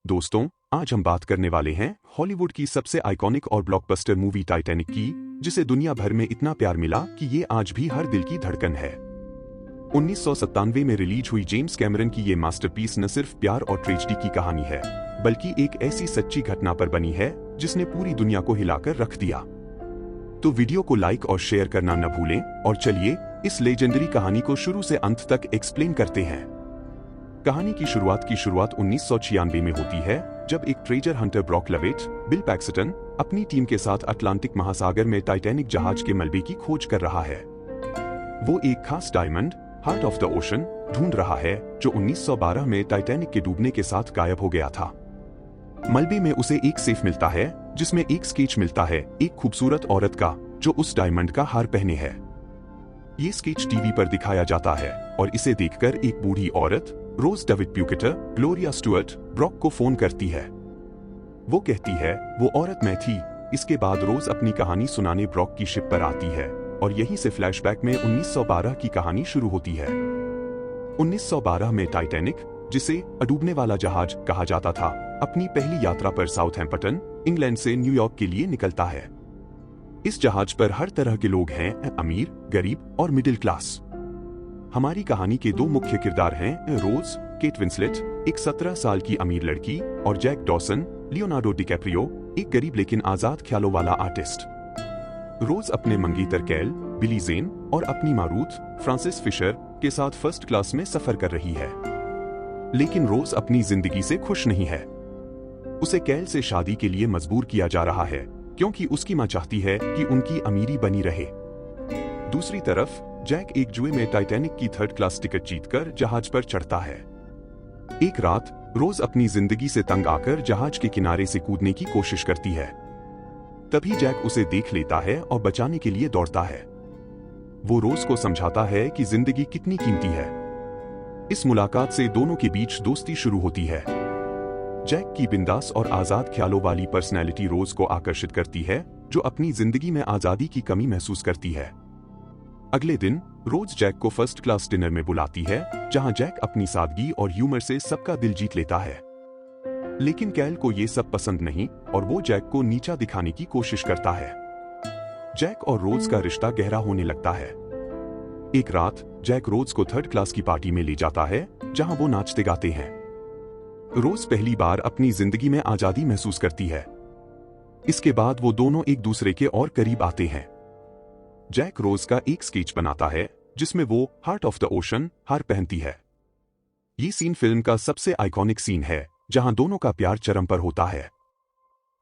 दोस्तों, आज हम बात करने वाले हैं हॉलीवुड की सबसे आइकॉनिक और ब्लॉकबस्टर मूवी टाइटैनिक की, जिसे दुनिया भर में इतना प्यार मिला कि ये आज भी हर दिल की धड़कन है। 1997 में रिलीज हुई जेम्स कैमरन की ये मास्टरपीस न सिर्फ प्यार और ट्रेजेडी की कहानी है, बल्कि एक ऐसी सच्ची घटना पर बनी है जिसने पूरी दुनिया को हिलाकर रख दिया। तो वीडियो को लाइक और शेयर करना न भूलें और चलिए इस लेजेंडरी कहानी को शुरू से अंत तक एक्सप्लेन करते हैं। कहानी की शुरुआत 1996 में होती है, जब एक treasure hunter Brock Lovett, Bill Paxton, अपनी टीम के साथ अटलांटिक महासागर में टाइटैनिक जहाज के मलबे की खोज कर रहा है। वो एक खास diamond, heart of the ocean, ढूंढ रहा है जो 1912 में टाइटैनिक के डूबने के साथ गायब हो गया था। मलबे में उसे एक सेफ मिलता है जिसमें एक स्केच मिलता है एक खूबसूरत औरत का जो उस डायमंड का हार पहने है। ये स्केच टीवी पर दिखाया जाता है और इसे देखकर एक बूढ़ी औरत, रोज डेविड प्यूकेटर, ग्लोरिया स्टुअर्ट, ब्रॉक को फोन करती है। वो कहती है वो औरत मैं थी। इसके बाद रोज अपनी कहानी सुनाने ब्रॉक की शिप पर आती है और यहीं से फ्लैशबैक में 1912 की कहानी शुरू होती है। 1912 में टाइटैनिक, जिसे डूबने वाला जहाज कहा जाता था, अपनी पहली यात्रा पर साउथहैम्पटन, इंग्लैंड से न्यूयॉर्क के लिए निकलता है। इस जहाज पर हर तरह के लोग हैं, अमीर, गरीब और मिडिल क्लास। हमारी कहानी के दो मुख्य किरदार हैं, रोज, केट विंसलेट, एक 17 साल की अमीर लड़की, और जैक डॉसन, लियोनार्डो डिकैप्रियो, एक गरीब लेकिन आजाद ख्यालों वाला आर्टिस्ट। रोज अपने मंगेतर कैल, बिली जेन और अपनी मारूथ, फ्रांसिस फिशर, के साथ फर्स्ट क्लास में सफर कर रही है। लेकिन रोज अपनी जिंदगी से खुश नहीं है। उसे कैल से शादी के लिए मजबूर किया जा रहा है क्योंकि उसकी मां चाहती है कि उनकी अमीरी बनी रहे। दूसरी तरफ जैक एक जुए में टाइटैनिक की 3rd क्लास टिकट जीतकर जहाज पर चढ़ता है। एक रात रोज अपनी जिंदगी से तंग आकर जहाज के किनारे से कूदने की कोशिश करती है। तभी जैक उसे देख लेता है और बचाने के लिए दौड़ता है। वो रोज को समझाता है कि जिंदगी कितनी कीमती है। इस मुलाकात से दोनों के बीच दोस्ती शुरू होती है। जैक की बिंदास और आजाद ख्यालों वाली पर्सनैलिटी रोज को आकर्षित करती है, जो अपनी जिंदगी में आजादी की कमी महसूस करती है। अगले दिन रोज जैक को फर्स्ट क्लास डिनर में बुलाती है, जहां जैक अपनी सादगी और ह्यूमर से सबका दिल जीत लेता है। लेकिन कैल को ये सब पसंद नहीं और वो जैक को नीचा दिखाने की कोशिश करता है। जैक और रोज का रिश्ता गहरा होने लगता है। एक रात जैक रोज को 3rd क्लास की पार्टी में ले जाता है, जहां वो नाचते गाते हैं। रोज पहली बार अपनी जिंदगी में आजादी महसूस करती है। इसके बाद वो दोनों एक दूसरे के और करीब आते हैं। जैक रोज का एक स्केच बनाता है जिसमें वो हार्ट ऑफ द ओशन हार पहनती है। ये सीन फिल्म का सबसे आइकॉनिक सीन है, जहां दोनों का प्यार चरम पर होता है।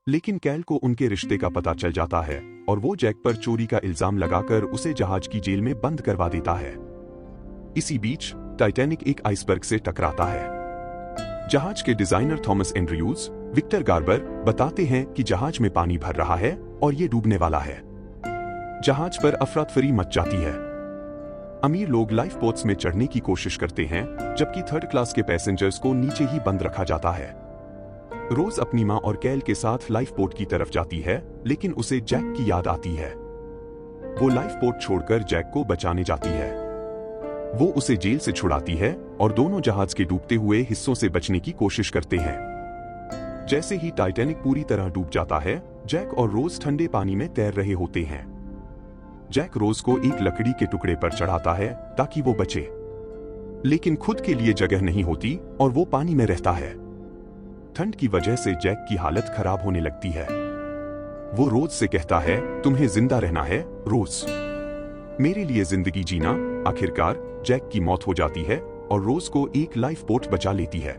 लेकिन कैल को उनके रिश्ते का पता चल जाता है और वो जैक पर चोरी का इल्जाम लगाकर उसे जहाज की जेल में बंद करवा देता है। इसी बीच टाइटैनिक एक आइसबर्ग से टकराता है। जहाज के designer Thomas Andrews, Victor Garber बताते हैं कि जहाज में पानी भर रहा है और ये डूबने वाला है। जहाज पर अफरा-तफरी मच जाती है। अमीर लोग लाइफ बोट्स में चढ़ने की कोशिश करते हैं, जबकि 3rd क्लास के पैसेंजर्स को नीचे ही बंद रखा जाता है। रोज अपनी मां और कैल के साथ लाइफ बोट की तरफ जाती है, लेकिन उसे जैक की याद आती है। वो लाइफ बोट छोड़कर जैक को बचाने जाती है। वो उसे जेल से छुड़ाती है और दोनों जहाज के डूबते हुए हिस्सों से बचने की कोशिश करते हैं। जैसे ही टाइटैनिक पूरी तरह डूब जाता है, जैक और रोज ठंडे पानी में तैर रहे होते हैं। जैक रोज को एक लकड़ी के टुकड़े पर चढ़ाता है ताकि वो बचे, लेकिन खुद के लिए जगह नहीं होती और वो पानी में रहता है। ठंड की वजह से जैक की हालत खराब होने लगती है। वो रोज से कहता है, तुम्हें जिंदा रहना है रोज, मेरे लिए जिंदगी जीना। आखिरकार जैक की मौत हो जाती है और रोज को एक लाइफ बोट बचा लेती है।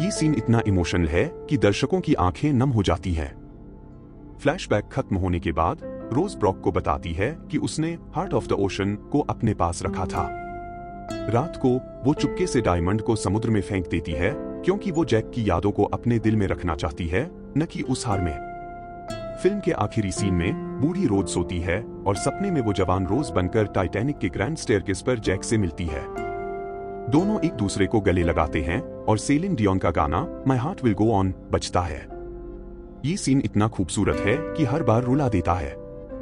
ये सीन इतना इमोशनल है कि दर्शकों की आंखें नम हो जाती हैं। फ्लैशबैक खत्म होने के बाद रोज ब्रॉक को बताती है कि उसने हार्ट ऑफ द ओशन को अपने पास रखा था। रात को वो चुपके से डायमंड को समुद्र में फेंक देती है, क्योंकि वो जैक की यादों को अपने दिल में रखना चाहती है, न कि उस हार में। फिल्म के आखिरी सीन में बूढ़ी रोज सोती है और सपने में वो जवान रोज बनकर टाइटैनिक के ग्रैंड स्टेयरकेस पर जैक से मिलती है। दोनों एक दूसरे को गले लगाते हैं और सेलिन डियोन का गाना my heart will go on बजता है। ये सीन इतना खूबसूरत है कि हर बार रुला देता है।